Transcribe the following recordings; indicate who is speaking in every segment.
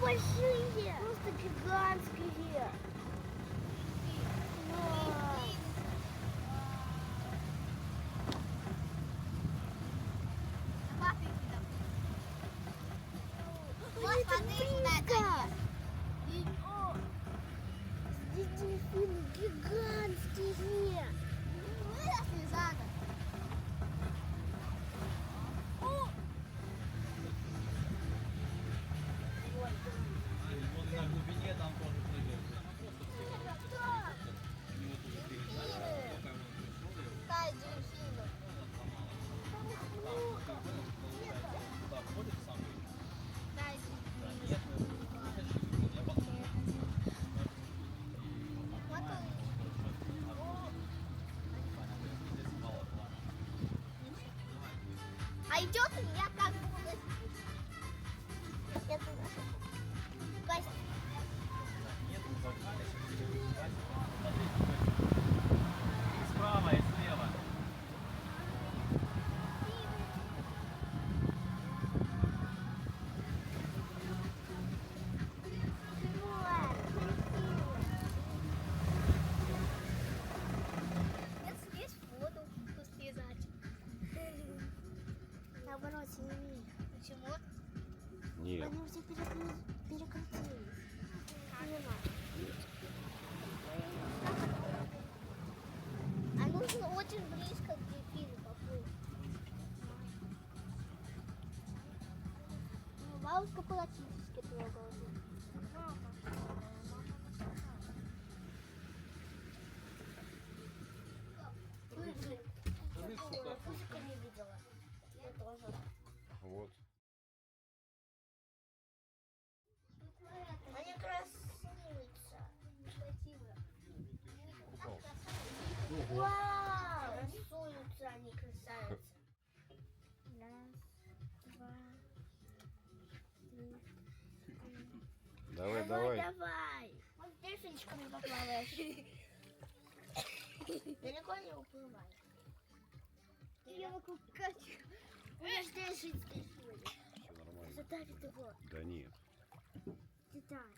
Speaker 1: большие. Просто гигантские.
Speaker 2: Вот смотри,
Speaker 1: Здесь дельфины гигантские.
Speaker 2: выросли за год.
Speaker 3: Вот на глубине там тоже прыгают. Они вот уже перестали. Пока он пришел,
Speaker 2: Тай дельфинов.
Speaker 3: туда входит сам.
Speaker 2: Тай
Speaker 3: Да,
Speaker 2: дельфинов.
Speaker 3: нет, я потом.
Speaker 2: Вот он.
Speaker 3: Здесь мало плана.
Speaker 2: А идет у меня как бы. Я туда. Кость.
Speaker 3: Нет, мы загнали, и справа, и слева.
Speaker 2: Если есть в воду, то слезать.
Speaker 1: Наоборот, сними.
Speaker 2: Почему?
Speaker 4: Нет.
Speaker 1: Они все перекрутились. Не надо.
Speaker 2: А нужно очень близко к дельфину поплыть.
Speaker 1: Ну, бабушка практически трогала.
Speaker 2: Пушка не видела. Я тоже.
Speaker 4: Вот.
Speaker 2: Они красуются. Красиво. Вау! Красуются они, красавицы.
Speaker 1: Раз, два, три.
Speaker 4: Давай, давай.
Speaker 2: Давай. Вот с дельфинчиками поплаваешь. Далеко не уплывай.
Speaker 1: Я вокруг качу.
Speaker 2: Подожди, жить здесь будет.
Speaker 4: Все нормально.
Speaker 1: Задавит его.
Speaker 4: Да нет.
Speaker 1: Деталь.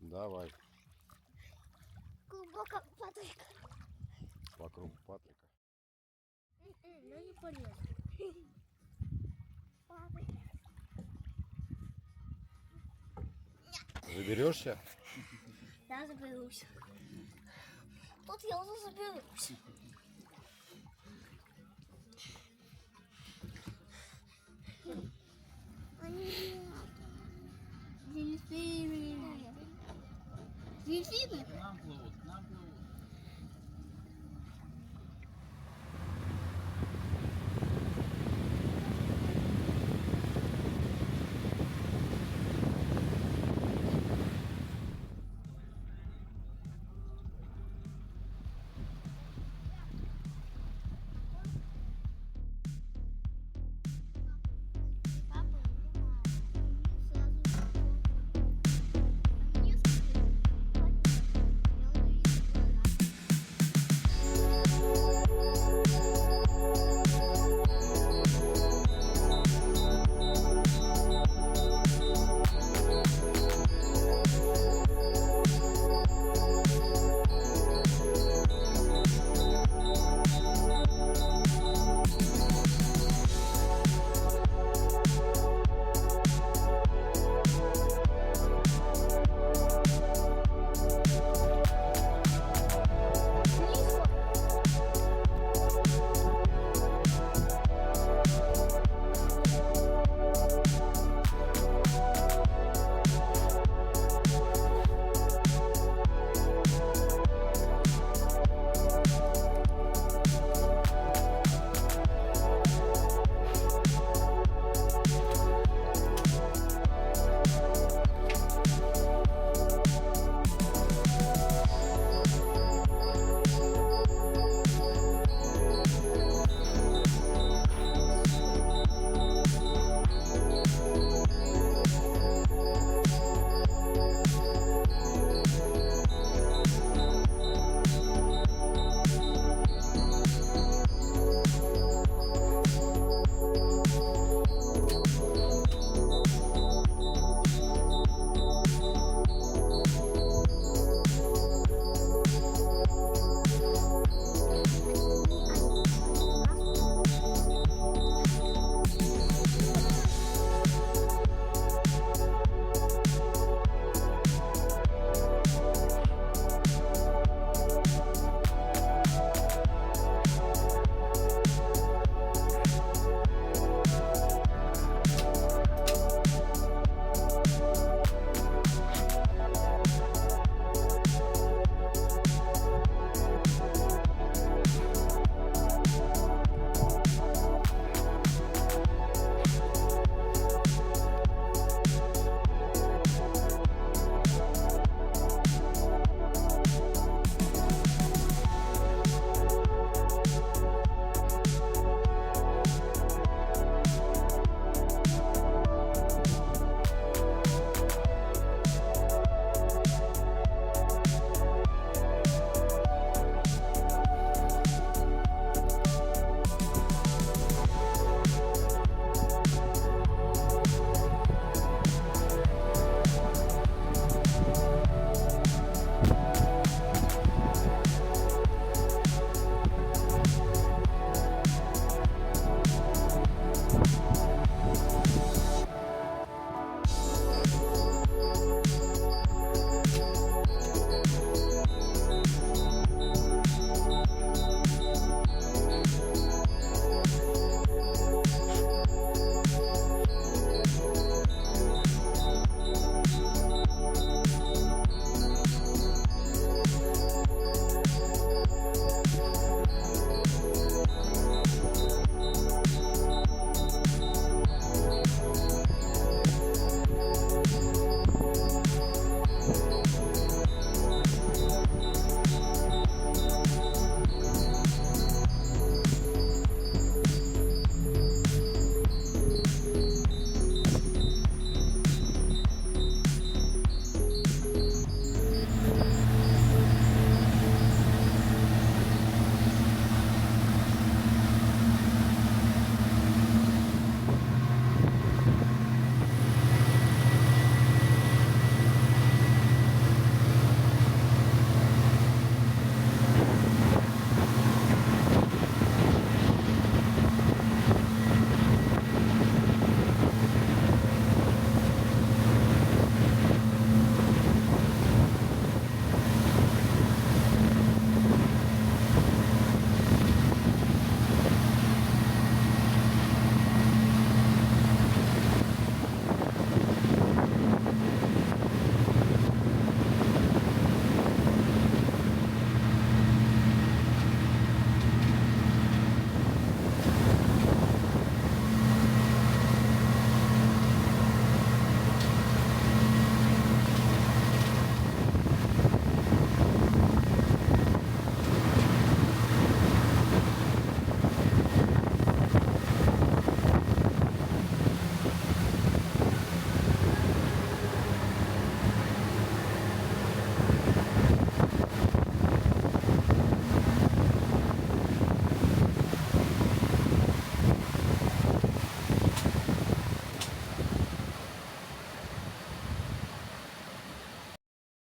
Speaker 4: Давай.
Speaker 1: Глубоко Патрик.
Speaker 4: Вокруг Патрика.
Speaker 1: Ну не полез.
Speaker 4: Заберешься?
Speaker 1: Я заберусь. Тут я уже заберусь. Они дельфины. Дельфины?
Speaker 3: Нам плывут.